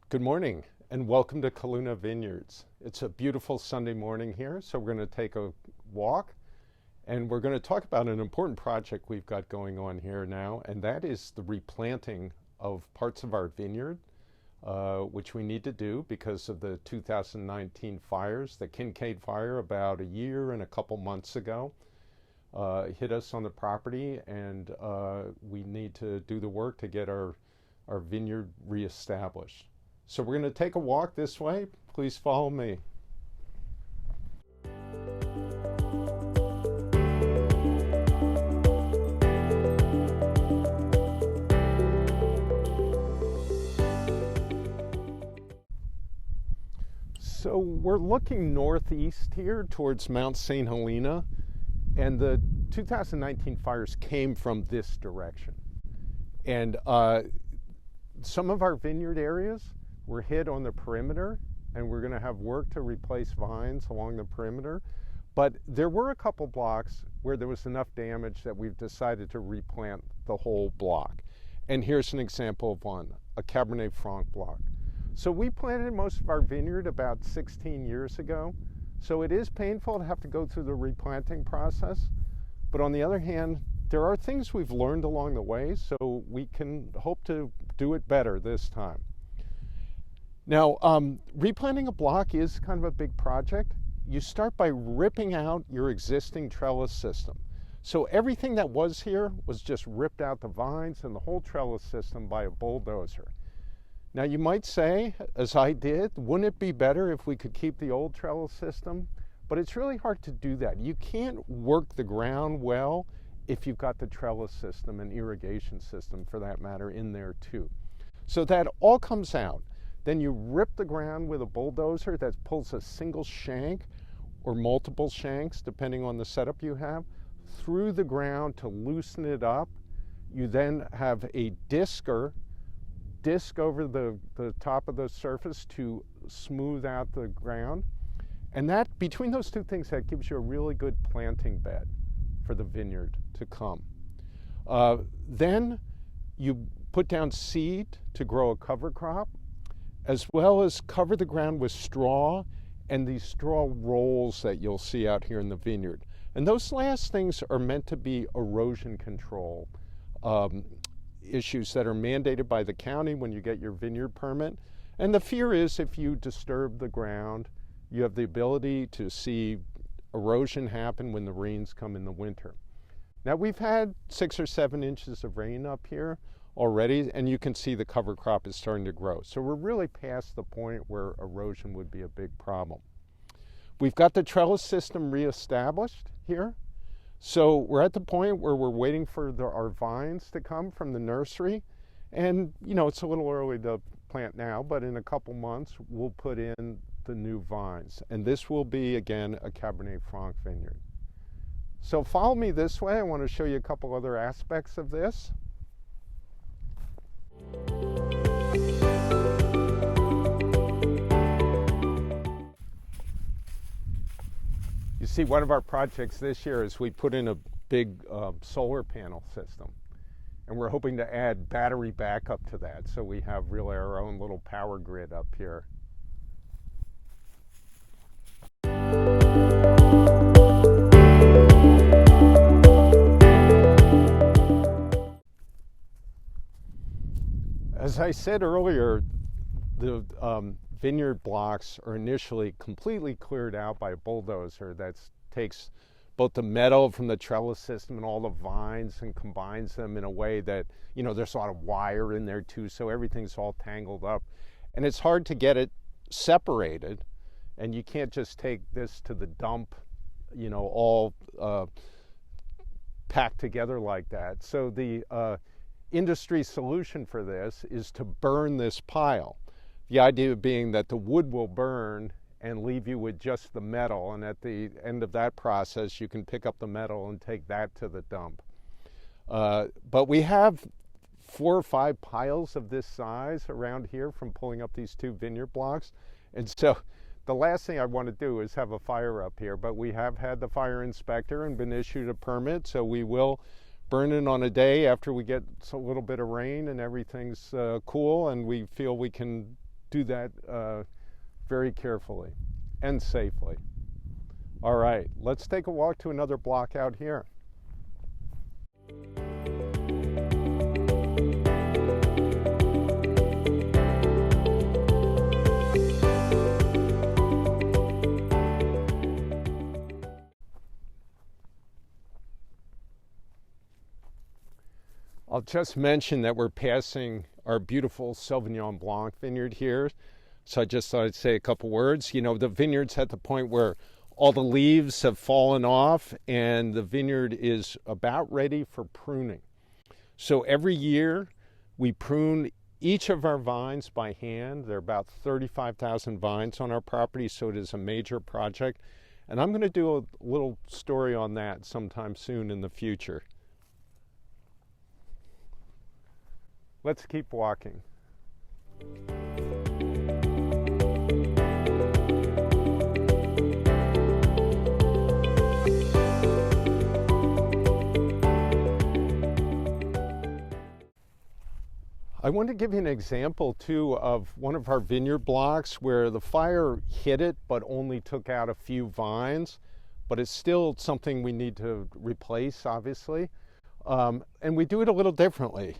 Good morning and welcome to Calluna Vineyards. It's a beautiful Sunday morning here, so we're going to take a walk and we're going to talk about an important project we've got going on here now, and that is the replanting of parts of our vineyard, which we need to do because of the 2019 fires. The Kincade fire about a year and a couple months ago hit us on the property, and we need to do the work to get our vineyard reestablished. So we're going to take a walk this way. Please follow me. So we're looking northeast here towards Mount St. Helena, and the 2019 fires came from this direction. And some of our vineyard areas were hit on the perimeter, and we're going to have work to replace vines along the perimeter. But there were a couple blocks where there was enough damage that we've decided to replant the whole block. And here's an example of one, a Cabernet Franc block. So we planted most of our vineyard about 16 years ago. So it is painful to have to go through the replanting process. But on the other hand, there are things we've learned along the way, so we can hope to do it better this time. Now, replanting a block is kind of a big project. You start by ripping out your existing trellis system. So everything that was here was just ripped out, the vines and the whole trellis system, by a bulldozer. Now you might say, as I did, wouldn't it be better if we could keep the old trellis system? But it's really hard to do that. You can't work the ground well if you've got the trellis system and irrigation system, for that matter, in there too. So that all comes out. Then you rip the ground with a bulldozer that pulls a single shank or multiple shanks, depending on the setup you have, through the ground to loosen it up. You then have a disc over the top of the surface to smooth out the ground. And that, between those two things, that gives you a really good planting bed for the vineyard to come. Then you put down seed to grow a cover crop, as well as cover the ground with straw and these straw rolls that you'll see out here in the vineyard. And those last things are meant to be erosion control issues that are mandated by the county when you get your vineyard permit. And the fear is if you disturb the ground, you have the ability to see erosion happen when the rains come in the winter. Now we've had 6 or 7 inches of rain up here already, and you can see the cover crop is starting to grow. So we're really past the point where erosion would be a big problem. We've got the trellis system reestablished here. So we're at the point where we're waiting for our vines to come from the nursery. And it's a little early to plant now, but in a couple months we'll put in the new vines. And this will be, again, a Cabernet Franc vineyard. So follow me this way. I want to show you a couple other aspects of this. You see, one of our projects this year is we put in a big solar panel system, and we're hoping to add battery backup to that, so we have really our own little power grid up here. As I said earlier, the vineyard blocks are initially completely cleared out by a bulldozer that takes both the metal from the trellis system and all the vines and combines them in a way that, there's a lot of wire in there too, so everything's all tangled up. And it's hard to get it separated, and you can't just take this to the dump, all packed together like that. So the industry solution for this is to burn this pile. The idea being that the wood will burn and leave you with just the metal, and at the end of that process you can pick up the metal and take that to the dump. But we have 4 or 5 piles of this size around here from pulling up these 2 vineyard blocks, and so the last thing I want to do is have a fire up here, but we have had the fire inspector and been issued a permit, so we will burn it on a day after we get a little bit of rain and everything's cool and we feel we can do that very carefully and safely. All right, let's take a walk to another block out here. I'll just mention that we're passing our beautiful Sauvignon Blanc vineyard here. So I just thought I'd say a couple words. You know, the vineyard's at the point where all the leaves have fallen off and the vineyard is about ready for pruning. So every year we prune each of our vines by hand. There are about 35,000 vines on our property, so it is a major project. And I'm going to do a little story on that sometime soon in the future. Let's keep walking. I want to give you an example too of one of our vineyard blocks where the fire hit it but only took out a few vines, but it's still something we need to replace, obviously. And we do it a little differently.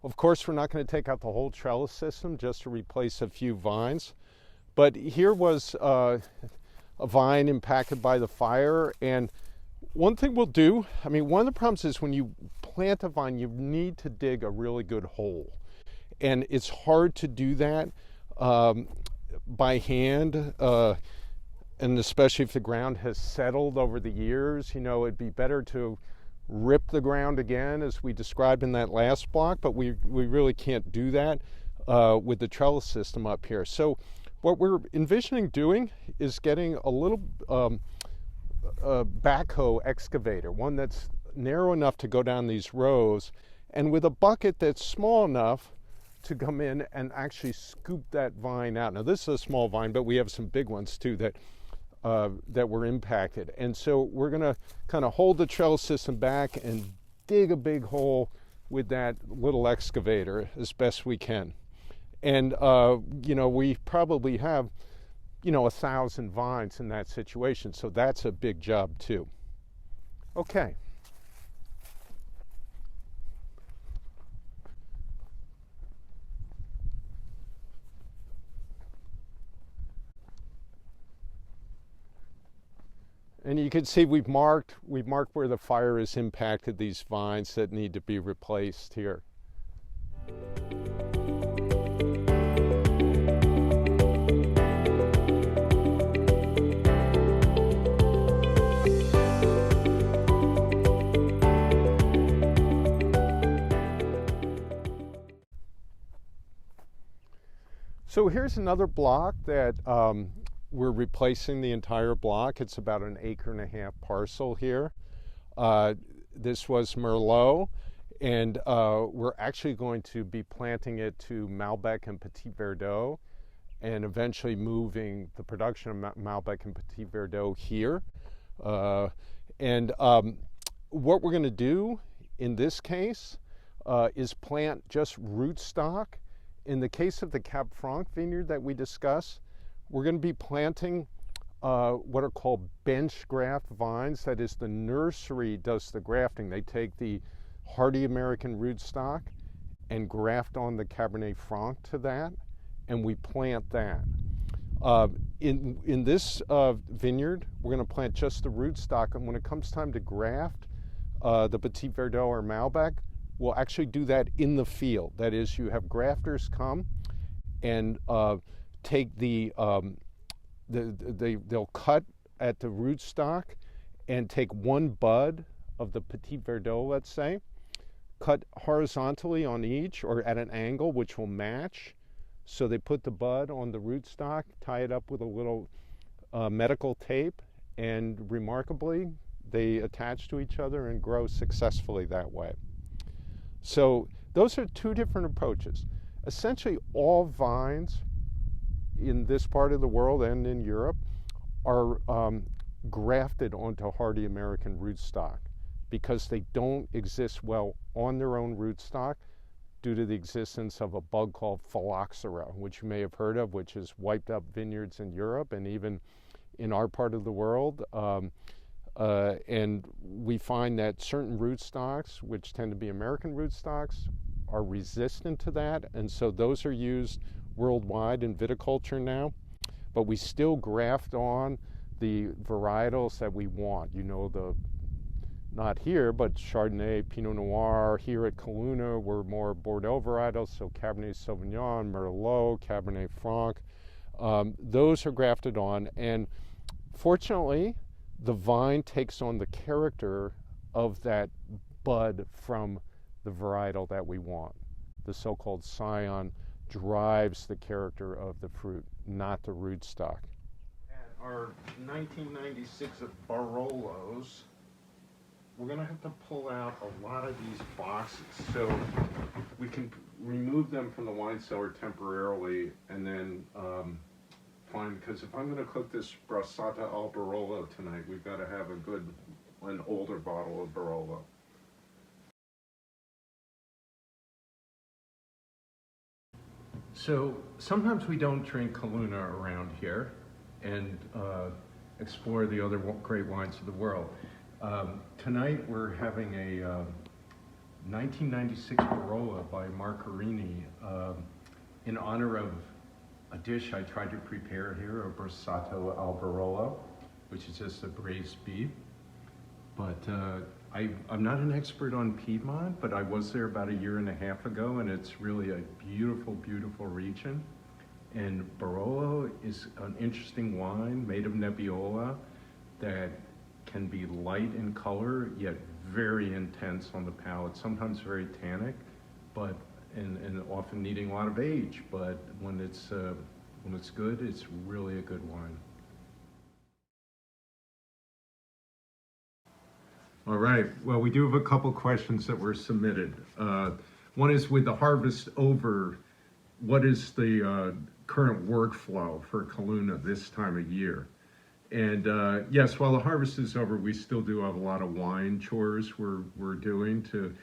Of course, we're not going to take out the whole trellis system just to replace a few vines. But here was a vine impacted by the fire. And one thing we'll do, I mean, one of the problems is when you plant a vine, you need to dig a really good hole. And it's hard to do that by hand. And especially if the ground has settled over the years, you know, it'd be better to rip the ground again as we described in that last block, but we really can't do that with the trellis system up here. So what we're envisioning doing is getting a little backhoe excavator, one that's narrow enough to go down these rows, and with a bucket that's small enough to come in and actually scoop that vine out. Now this is a small vine, but we have some big ones too that were impacted. And so we're going to kind of hold the trellis system back and dig a big hole with that little excavator as best we can. And, you know, we probably have, you know, 1,000 vines in that situation. So that's a big job too. Okay. And you can see we've marked where the fire has impacted these vines that need to be replaced here. So here's another block that we're replacing the entire block. It's about an 1.5 acre parcel here. This was Merlot, and we're actually going to be planting it to Malbec and Petit Verdot, and eventually moving the production of Malbec and Petit Verdot here. And what we're going to do in this case is plant just rootstock. In the case of the Cab Franc vineyard that we discussed, we're going to be planting what are called bench graft vines. That is, the nursery does the grafting. They take the hardy American rootstock and graft on the Cabernet Franc to that, and we plant that. In this vineyard, we're going to plant just the rootstock, and when it comes time to graft the Petit Verdot or Malbec, we'll actually do that in the field. That is, you have grafters come and take they'll cut at the rootstock and take one bud of the Petit Verdot, let's say, cut horizontally on each or at an angle which will match. So they put the bud on the rootstock, tie it up with a little medical tape, and remarkably, they attach to each other and grow successfully that way. So those are two different approaches. Essentially, all vines in this part of the world and in Europe are grafted onto hardy American rootstock because they don't exist well on their own rootstock. due to the existence of a bug called phylloxera, which you may have heard of, which has wiped out vineyards in Europe and even in our part of the world. And we find that certain rootstocks, which tend to be American rootstocks, are resistant to that, and so those are used worldwide in viticulture now. But we still graft on the varietals that we want. You know, not here, but Chardonnay, Pinot Noir. Here at Calluna, we're more Bordeaux varietals, so Cabernet Sauvignon, Merlot, Cabernet Franc. Those are grafted on, and fortunately, the vine takes on the character of that bud from the varietal that we want. The so-called scion drives the character of the fruit, not the rootstock. At our 1996 Barolos, we're going to have to pull out a lot of these boxes. So we can remove them from the wine cellar temporarily and then find, because if I'm going to cook this Brassata al Barolo tonight, we've got to have an older bottle of Barolo. So sometimes we don't drink Calluna around here and explore the other great wines of the world. Tonight we're having a 1996 Barolo by Marcarini in honor of a dish I tried to prepare here, a Brassato al Barolo, which is just a braised beef. But I'm not an expert on Piedmont, but I was there about 1.5 years ago, and it's really a beautiful, beautiful region. And Barolo is an interesting wine made of Nebbiolo that can be light in color, yet very intense on the palate, sometimes very tannic, but and often needing a lot of age. But when it's good, it's really a good wine. All right, well, we do have a couple questions that were submitted. One is, with the harvest over, what is the current workflow for Calluna this time of year? And yes, while the harvest is over, we still do have a lot of wine chores we're doing to,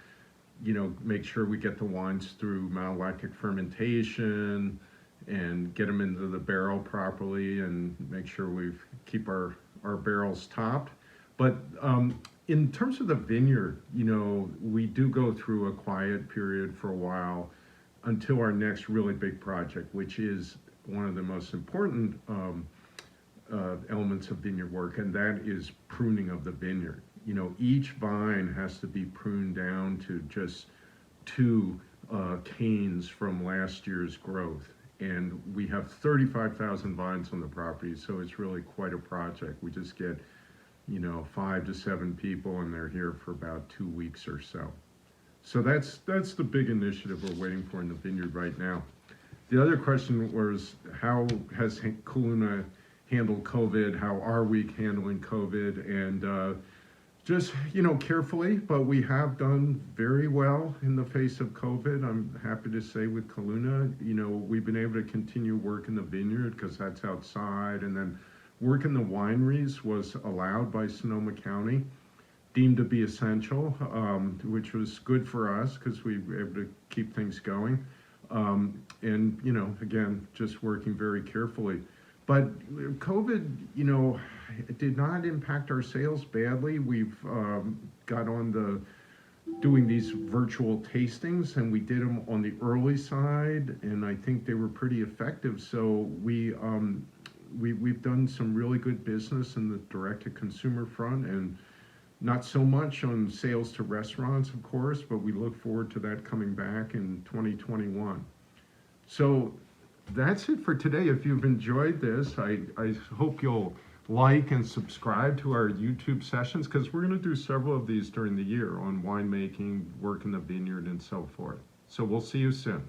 make sure we get the wines through malolactic fermentation and get them into the barrel properly and make sure we keep our barrels topped. But in terms of the vineyard, we do go through a quiet period for a while until our next really big project, which is one of the most important elements of vineyard work, and that is pruning of the vineyard. Each vine has to be pruned down to just 2 canes from last year's growth. And we have 35,000 vines on the property, so it's really quite a project. We just get 5 to 7 people, and they're here for about 2 weeks or so. So that's the big initiative we're waiting for in the vineyard right now. The other question was, how has Calluna handled COVID? How are we handling COVID? And just, carefully, but we have done very well in the face of COVID. I'm happy to say with Calluna, we've been able to continue work in the vineyard because that's outside, and then work in the wineries was allowed by Sonoma County, deemed to be essential, which was good for us because we were able to keep things going. And, again, just working very carefully. But COVID, it did not impact our sales badly. We've got on doing these virtual tastings, and we did them on the early side, and I think they were pretty effective. So we've done some really good business in the direct-to-consumer front, and not so much on sales to restaurants, of course, but we look forward to that coming back in 2021. So that's it for today. If you've enjoyed this, I hope you'll like and subscribe to our YouTube sessions, because we're going to do several of these during the year on winemaking, work in the vineyard, and so forth. So we'll see you soon.